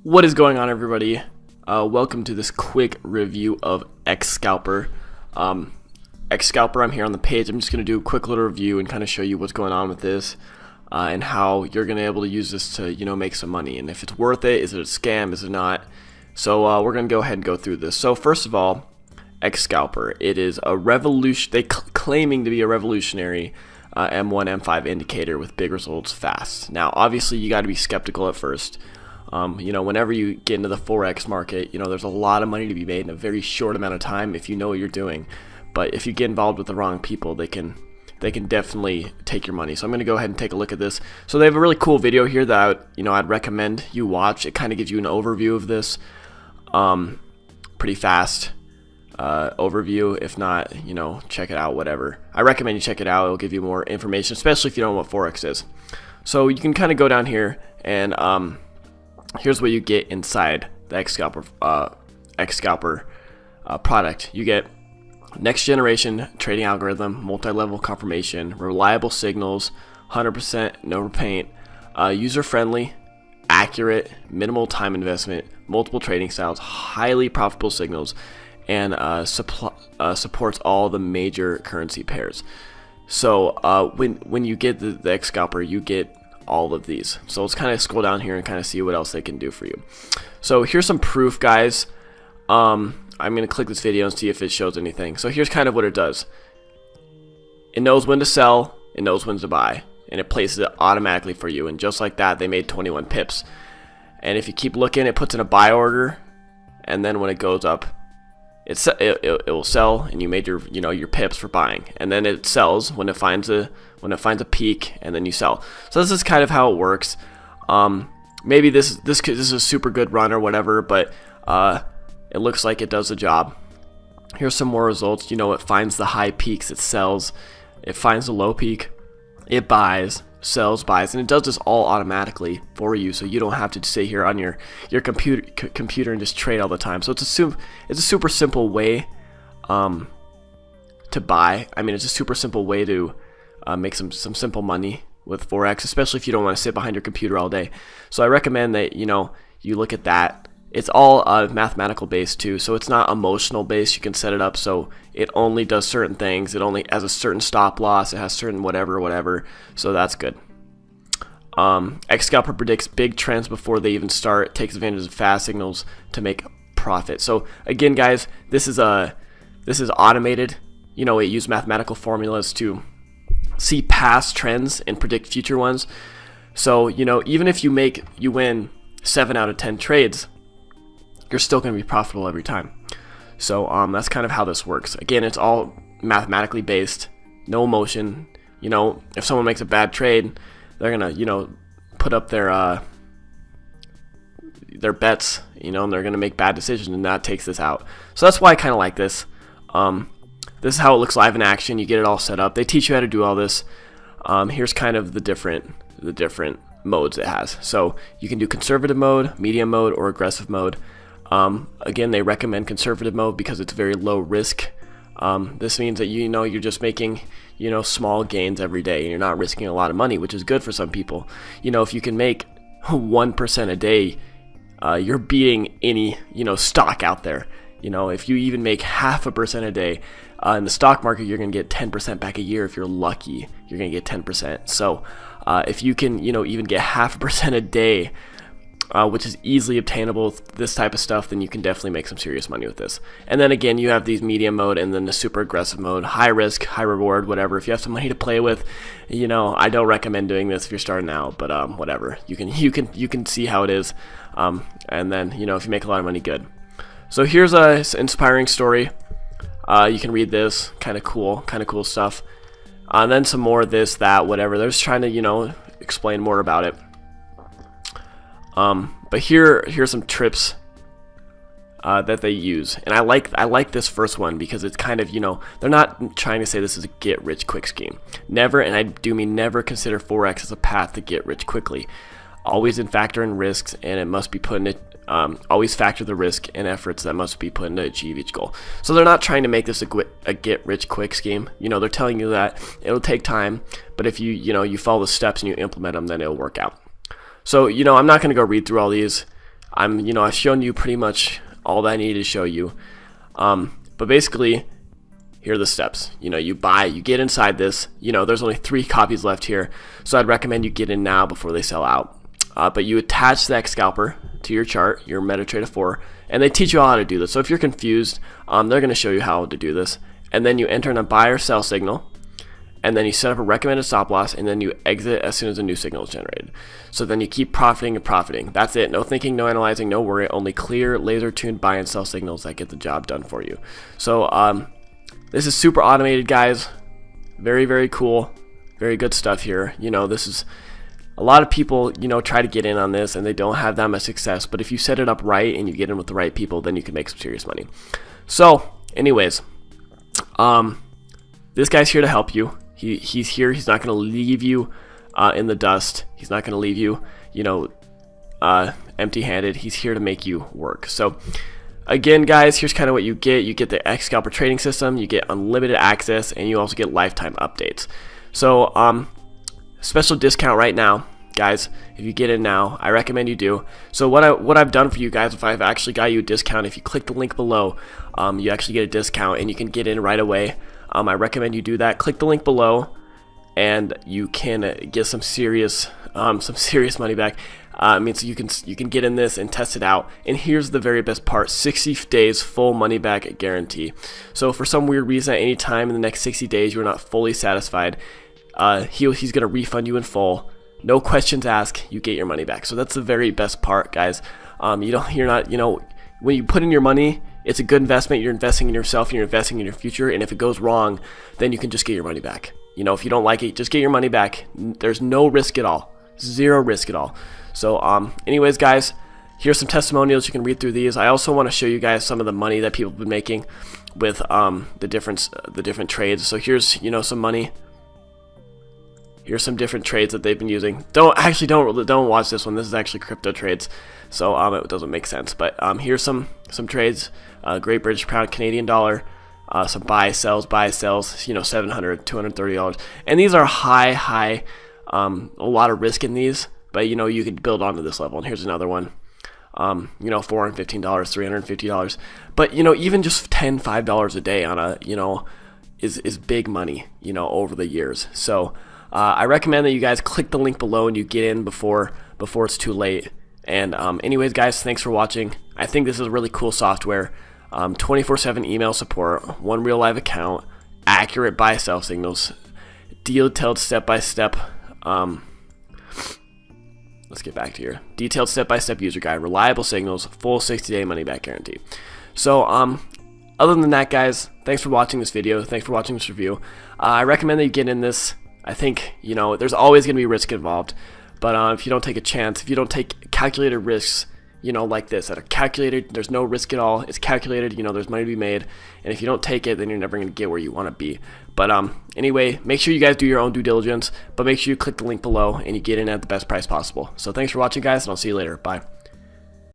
What is going on, everybody? Welcome to this quick review of X Scalper. X Scalper, I'm here on the page. I'm just going to do a quick little review and kind of show you what's going on with this and how you're going to be able to use this to, make some money. And if it's worth it, is it a scam, is it not? So we're going to go ahead and go through this. So first of all, X Scalper. It is a revolution. Claiming to be a revolutionary M1, M5 indicator with big results fast. Now, obviously, you got to be skeptical at first. Whenever you get into the Forex market, there's a lot of money to be made in a very short amount of time if you know what you're doing. But if you get involved with the wrong people, they can definitely take your money. So I'm going to go ahead and take a look at this. So they have a really cool video here that I'd recommend you watch. It kind of gives you an overview of this, pretty fast overview. If not, check it out. Whatever. I recommend you check it out. It'll give you more information, especially if you don't know what Forex is. So you can kind of go down here and here's what you get inside the X Scalper product. You get next generation trading algorithm, multi-level confirmation, reliable signals, 100% no repaint, user friendly, accurate, minimal time investment, multiple trading styles, highly profitable signals, and supports all the major currency pairs. So when you get the X Scalper, you get all of these. So let's kind of scroll down here and kind of see what else they can do for you. So here's some proof, guys. I'm going to click this video and see if it shows anything. So here's kind of what it does. It knows when to sell, it knows when to buy, and it places it automatically for you. And just like that, they made 21 pips. And if you keep looking, it puts in a buy order, and then when it goes up, it will sell, and you made your pips for buying, and then it sells when it finds a peak, and then you sell. So this is kind of how it works. Maybe this is a super good run or whatever, but it looks like it does the job. Here's some more results. It finds the high peaks, it sells. It finds the low peak, it buys, sells, buys, and it does this all automatically for you, so you don't have to sit here on your computer and just trade all the time. So it's a super simple way to buy. I mean, it's a super simple way to make some simple money with Forex, especially if you don't want to sit behind your computer all day. So I recommend that you look at that. It's all mathematical based too, so it's not emotional based. You can set it up so it only does certain things. It only has a certain stop loss. It has certain whatever. So that's good. X Scalper predicts big trends before they even start. Takes advantage of fast signals to make profit. So again, guys, this is automated. It uses mathematical formulas to see past trends and predict future ones. So even if you win 7 out of 10 trades, you're still going to be profitable every time. So that's kind of how this works. Again, it's all mathematically based, no emotion. If someone makes a bad trade, they're gonna put up their bets, and they're gonna make bad decisions, and that takes this out. So that's why I kind of like this. This is how it looks live in action. You get it all set up. They teach you how to do all this. Here's kind of the different modes it has. So you can do conservative mode, medium mode, or aggressive mode. Again, they recommend conservative mode because it's very low risk. This means that you're just making small gains every day, and you're not risking a lot of money, which is good for some people. If you can make 1% a day, you're beating any stock out there. If you even make 0.5% a day in the stock market, you're gonna get 10% back a year. If you're lucky, you're gonna get 10%. So if you can even get 0.5% a day, which is easily obtainable with this type of stuff, then you can definitely make some serious money with this. And then again, you have these medium mode and then the super aggressive mode, high risk, high reward, whatever. If you have some money to play with, I don't recommend doing this if you're starting out, but whatever. You can see how it is, and then if you make a lot of money, good. So here's a inspiring story. You can read this, kind of cool stuff. And then some more of this, that, whatever. They're just trying to explain more about it. But here's some trips that they use, and I like this first one because it's kind of they're not trying to say this is a get rich quick scheme. Never, and I do mean never, consider Forex as a path to get rich quickly. Always factor in risks, and it must be put in it. Always factor the risk and efforts that must be put in to achieve each goal. So they're not trying to make this a get rich quick scheme. They're telling you that it'll take time, but if you follow the steps and you implement them, then it'll work out. So I'm not going to go read through all these. I've shown you pretty much all that I needed to show you. But basically, here are the steps. You get inside this. There's only 3 copies left here, so I'd recommend you get in now before they sell out. But you attach the X Scalper to your chart, your MetaTrader 4, and they teach you all how to do this. So if you're confused, they're going to show you how to do this. And then you enter in a buy or sell signal, and then you set up a recommended stop loss, and then you exit as soon as a new signal is generated. So then you keep profiting and profiting. That's it. No thinking, no analyzing, no worry. Only clear, laser-tuned buy and sell signals that get the job done for you. So this is super automated, guys. Very, very cool. Very good stuff here. This is a lot of people, try to get in on this and they don't have that much success. But if you set it up right and you get in with the right people, then you can make some serious money. So, anyways, this guy's here to help you. He's here. He's not going to leave you in the dust. He's not going to leave you, empty-handed. He's here to make you work. So, again, guys, here's kind of what you get. You get the X Scalper trading system. You get unlimited access, and you also get lifetime updates. So, special discount right now, guys. If you get in now, I recommend you do. So what I've done for you guys, if I've actually got you a discount, if you click the link below, you actually get a discount and you can get in right away. I recommend you do that. Click the link below, and you can get some serious money back. So you can get in this and test it out. And here's the very best part: 60 days full money back guarantee. So for some weird reason, at any time in the next 60 days you're not fully satisfied, he's gonna refund you in full. No questions asked. You get your money back. So that's the very best part, guys. When you put in your money, it's a good investment. You're investing in yourself. You're investing in your future. And if it goes wrong, then you can just get your money back. If you don't like it, just get your money back. There's no risk at all. Zero risk at all. So, anyways, guys, here's some testimonials. You can read through these. I also want to show you guys some of the money that people have been making with the different trades. So here's some money. Here's some different trades that they've been using. Don't watch this one. This is actually crypto trades, so it doesn't make sense. But here's some trades: Great British Pound, Canadian dollar, some buy sells, $700, $230, and these are high. A lot of risk in these, but you can build onto this level. And here's another one. $415, $350, but even just $5 a day on a is big money over the years. So I recommend that you guys click the link below and you get in before it's too late. And anyways, guys, thanks for watching. I think this is really cool software. 24/7 email support, one real live account, accurate buy sell signals, detailed step-by-step. Let's get back to here. Detailed step-by-step user guide, reliable signals, full 60-day money-back guarantee. So, other than that, guys, thanks for watching this video. Thanks for watching this review. I recommend that you get in this. I think, there's always going to be risk involved. But if you don't take a chance, if you don't take calculated risks, like this, that are calculated, there's no risk at all. It's calculated, there's money to be made. And if you don't take it, then you're never going to get where you want to be. But anyway, make sure you guys do your own due diligence. But make sure you click the link below and you get in at the best price possible. So thanks for watching, guys, and I'll see you later. Bye.